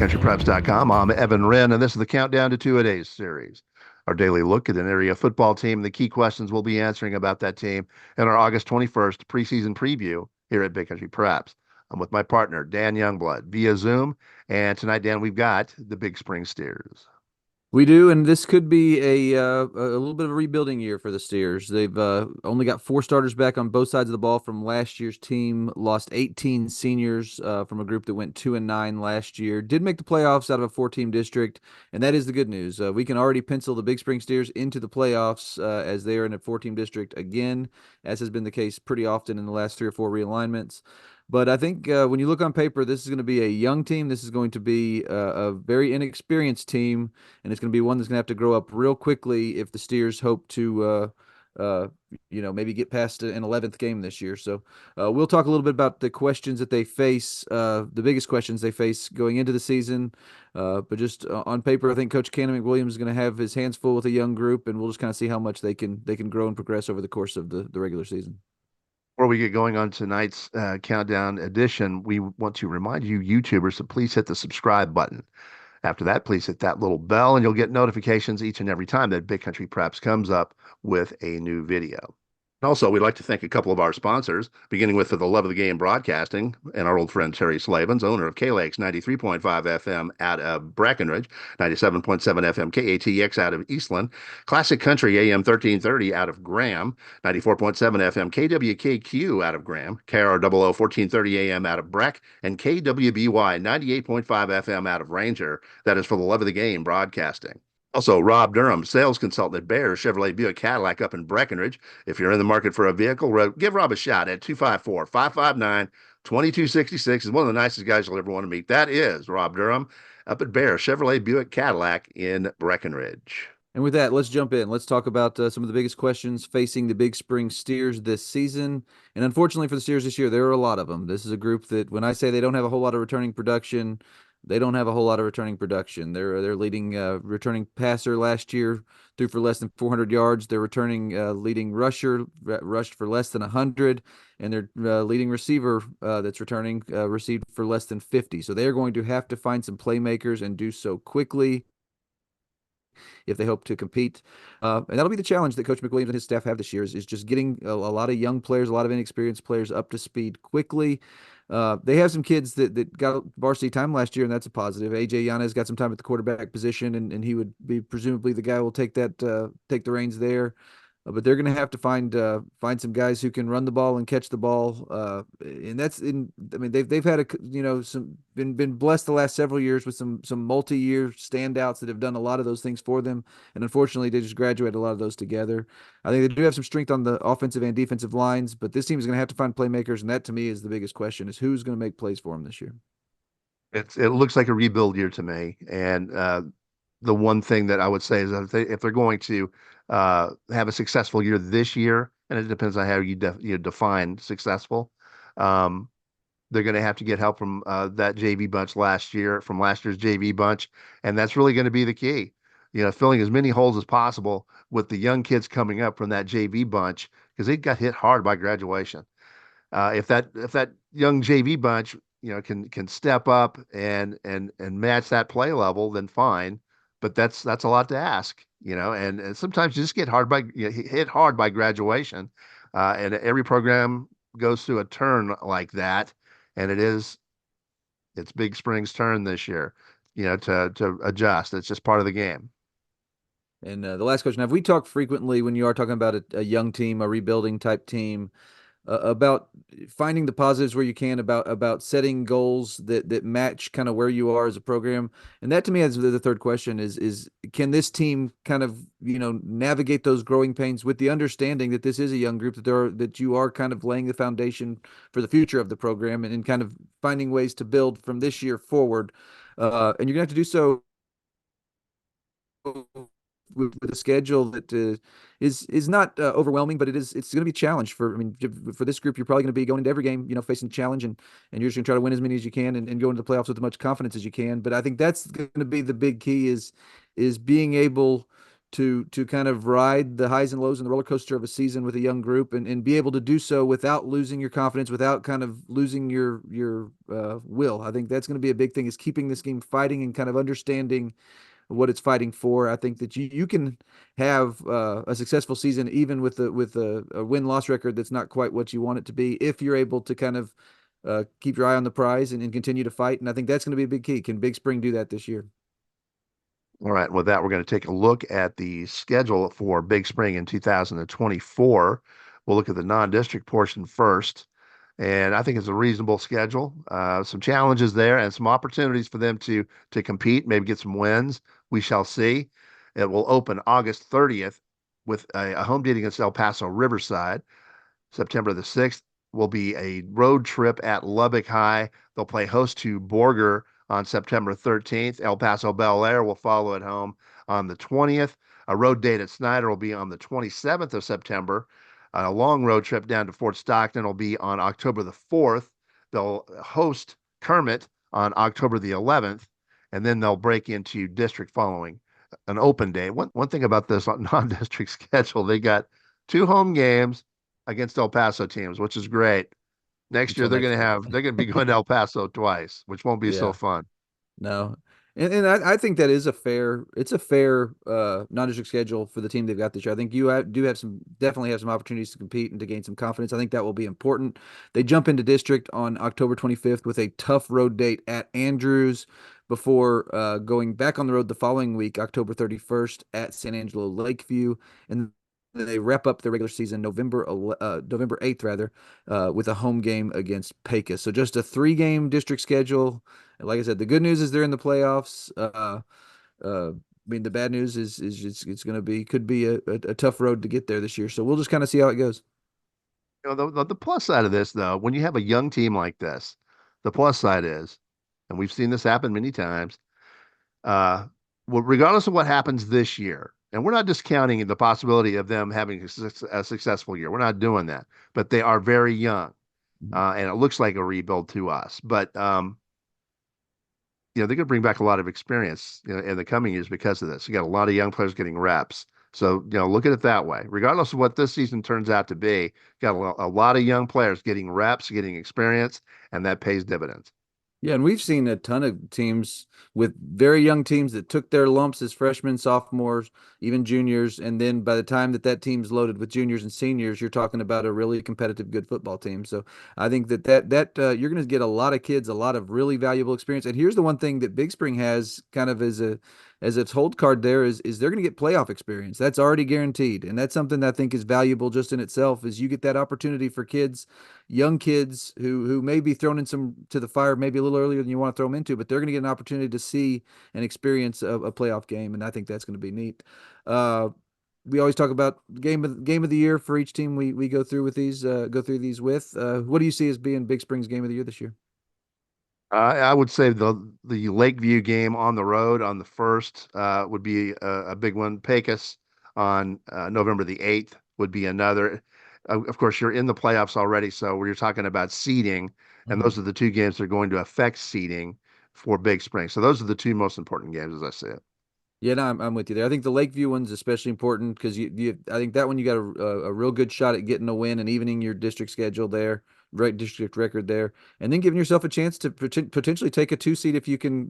BigCountryPreps.com. I'm Evan Wren, and this is the Countdown to Two-A-Days series. Our daily look at an area football team and the key questions we'll be answering about that team in our August 21st preseason preview here at Big Country Preps. I'm with my partner, Dan Youngblood, via Zoom. And tonight, Dan, we've got the Big Spring Steers. We do, and this could be a little bit of a rebuilding year for the Steers. They've only got four starters back on both sides of the ball from last year's team. Lost 18 seniors from a group that went 2-9 last year. Did make the playoffs out of a four-team district, and that is the good news. We can already pencil the Big Spring Steers into the playoffs as they are in a four-team district again, as has been the case pretty often in the last three or four realignments. But I think when you look on paper, this is going to be a young team. This is going to be a very inexperienced team, and it's going to be one that's going to have to grow up real quickly if the Steers hope to, maybe get past an 11th game this year. So we'll talk a little bit about the questions that they face, the biggest questions they face going into the season. But just on paper, I think Coach Cannon McWilliams is going to have his hands full with a young group, and we'll just kind of see how much they can grow and progress over the course of the regular season. Before we get going on tonight's countdown edition, we want to remind you, YouTubers, to please hit the subscribe button. After that, please hit that little bell, and you'll get notifications each and every time that Big Country Preps comes up with a new video. Also, we'd like to thank a couple of our sponsors, beginning with For the Love of the Game Broadcasting and our old friend Terry Slavens, owner of KLAX 93.5 FM out of Brackenridge, 97.7 FM KATX out of Eastland, Classic Country AM 1330 out of Graham, 94.7 FM KWKQ out of Graham, KROO 1430 AM out of Breck, and KWBY 98.5 FM out of Ranger. That is For the Love of the Game Broadcasting. Also, Rob Durham, sales consultant at Bear Chevrolet Buick Cadillac up in Breckenridge. If you're in the market for a vehicle, give Rob a shot at 254-559-2266. He's one of the nicest guys you'll ever want to meet. That is Rob Durham up at Bear Chevrolet Buick Cadillac in Breckenridge. And with that, let's jump in. Let's talk about some of the biggest questions facing the Big Spring Steers this season. And unfortunately for the Steers this year, there are a lot of them. This is a group that, when I say they don't have a whole lot of returning production, they don't have a whole lot of returning production. Their leading returning passer last year threw for less than 400 yards. Their returning leading rusher rushed for less than 100, and their leading receiver that's returning received for less than 50. So they are going to have to find some playmakers and do so quickly if they hope to compete. And that'll be the challenge that Coach McWilliams and his staff have this year is just getting a lot of young players, a lot of inexperienced players up to speed quickly. They have some kids that got varsity time last year, and that's a positive. AJ Yanez got some time at the quarterback position, and he would be presumably the guy who will take the reins there. But they're going to have to find some guys who can run the ball and catch the ball, and that's in. I mean, they've had some been blessed the last several years with some multi-year standouts that have done a lot of those things for them, and unfortunately, they just graduated a lot of those together. I think they do have some strength on the offensive and defensive lines, but this team is going to have to find playmakers, and that to me is the biggest question: is who's going to make plays for them this year. It looks like a rebuild year to me, and the one thing that I would say is that if they're going to have a successful year this year, and it depends on how you define successful, they're going to have to get help from that JV bunch from last year's JV bunch, and that's really going to be the key. Filling as many holes as possible with the young kids coming up from that JV bunch because they got hit hard by graduation. If that young JV bunch can step up and match that play level, then fine. But that's a lot to ask, and sometimes you just get hit hard by graduation, and every program goes through a turn like that, and it's Big Spring's turn this year, to adjust. It's just part of the game. And the last question: have we talked frequently when you are talking about a young team, a rebuilding type team, about finding the positives where you can, about setting goals that match kind of where you are as a program? And that to me is the third question is can this team kind of navigate those growing pains with the understanding that this is a young group, that you are kind of laying the foundation for the future of the program, and kind of finding ways to build from this year forward, and you're gonna have to do so with a schedule that is not overwhelming, but it's going to be a challenge for this group. You're probably going to be going into every game, facing a challenge, and you're just going to try to win as many as you can, and go into the playoffs with as much confidence as you can. But I think that's going to be the big key is being able to kind of ride the highs and lows and the roller coaster of a season with a young group and be able to do so without losing your confidence, without kind of losing your will. I think that's going to be a big thing, is keeping this game fighting and kind of understanding what it's fighting for. I think that you can have a successful season even with a win-loss record that's not quite what you want it to be, if you're able to kind of keep your eye on the prize and continue to fight. And I think that's going to be a big key. Can Big Spring do that this year? All right. With that, we're going to take a look at the schedule for Big Spring in 2024. We'll look at the non-district portion first. And I think it's a reasonable schedule. Some challenges there and some opportunities for them to compete, maybe get some wins. We shall see. It will open August 30th with a home date against El Paso Riverside. September the 6th will be a road trip at Lubbock High. They'll play host to Borger on September 13th. El Paso Bel Air will follow at home on the 20th. A road date at Snyder will be on the 27th of September. A long road trip down to Fort Stockton will be on October the 4th. They'll host Kermit on October the 11th, and then they'll break into district following an open day. One thing about this non-district schedule, they got 2 home games against El Paso teams, which is great. Next year Until next year. they're gonna be going to El Paso twice, which won't be so Yeah. fun. No. And I think that is a fair non-district schedule for the team they've got this year. I think do have definitely have some opportunities to compete and to gain some confidence. I think that will be important. They jump into district on October 25th with a tough road date at Andrews before going back on the road the following week, October 31st at San Angelo Lakeview. And then they wrap up the regular season November 8th rather, with a home game against Pecos. So just a 3-game district schedule. Like I said, the good news is they're in the playoffs. I mean, the bad news is it's going to could be a tough road to get there this year. So we'll just kind of see how it goes. The plus side of this, though, when you have a young team like this, the plus side is, and we've seen this happen many times, uh, well, regardless of what happens this year, and we're not discounting the possibility of them having a successful year. We're not doing that, but they are very young, and it looks like a rebuild to us. But they're going to bring back a lot of experience, in the coming years because of this. You got a lot of young players getting reps. So, look at it that way. Regardless of what this season turns out to be, got a lot of young players getting reps, getting experience, and that pays dividends. Yeah, and we've seen a ton of teams with very young teams that took their lumps as freshmen, sophomores, even juniors, and then by the time that team's loaded with juniors and seniors, you're talking about a really competitive, good football team. So I think that you're going to get a lot of kids, a lot of really valuable experience. And here's the one thing that Big Spring has kind of as its hold card there is they're going to get playoff experience. That's already guaranteed, and that's something that I think is valuable just in itself. Is you get that opportunity for kids, young kids who may be thrown in some to the fire maybe a little earlier than you want to throw them into, but they're going to get an opportunity to see and experience a playoff game, and I think that's going to be neat. Uh, we always talk about game of the year for each team we go through these with. What do you see as being Big Spring's game of the year this year? I would say the Lakeview game on the road on the first would be a big one. Pecos on November the 8th would be another. Of course, you're in the playoffs already, so you're talking about seeding, and Mhm. those are the 2 games that are going to affect seeding for Big Spring. So those are the 2 most important games, as I see it. Yeah, no, I'm with you there. I think the Lakeview one's especially important because I think that one you got a real good shot at getting a win and evening your district schedule there, right district record there, and then giving yourself a chance to potentially take a 2 seed if you can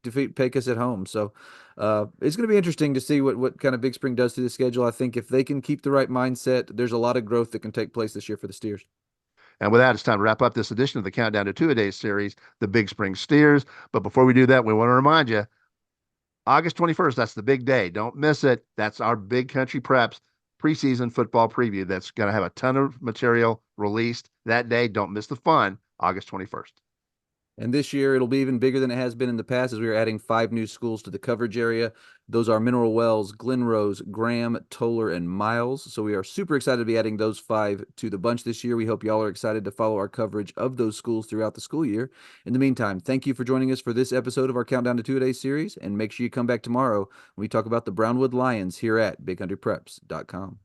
defeat Pecos at home. So it's going to be interesting to see what kind of Big Spring does to the schedule. I think if they can keep the right mindset, there's a lot of growth that can take place this year for the Steers. And with that, it's time to wrap up this edition of the Countdown to Two-A-Days series, the Big Spring Steers. But before we do that, we want to remind you, August 21st, that's the big day. Don't miss it. That's our Big Country Preps preseason football preview. That's going to have a ton of material released that day. Don't miss the fun, August 21st. And this year it'll be even bigger than it has been in the past as we are adding 5 new schools to the coverage area. Those are Mineral Wells, Glen Rose, Graham, Toller, and Miles. So we are super excited to be adding those 5 to the bunch this year. We hope y'all are excited to follow our coverage of those schools throughout the school year. In the meantime, thank you for joining us for this episode of our Countdown to Two-A-Days series, and make sure you come back tomorrow when we talk about the Brownwood Lions here at BigCountryPreps.com.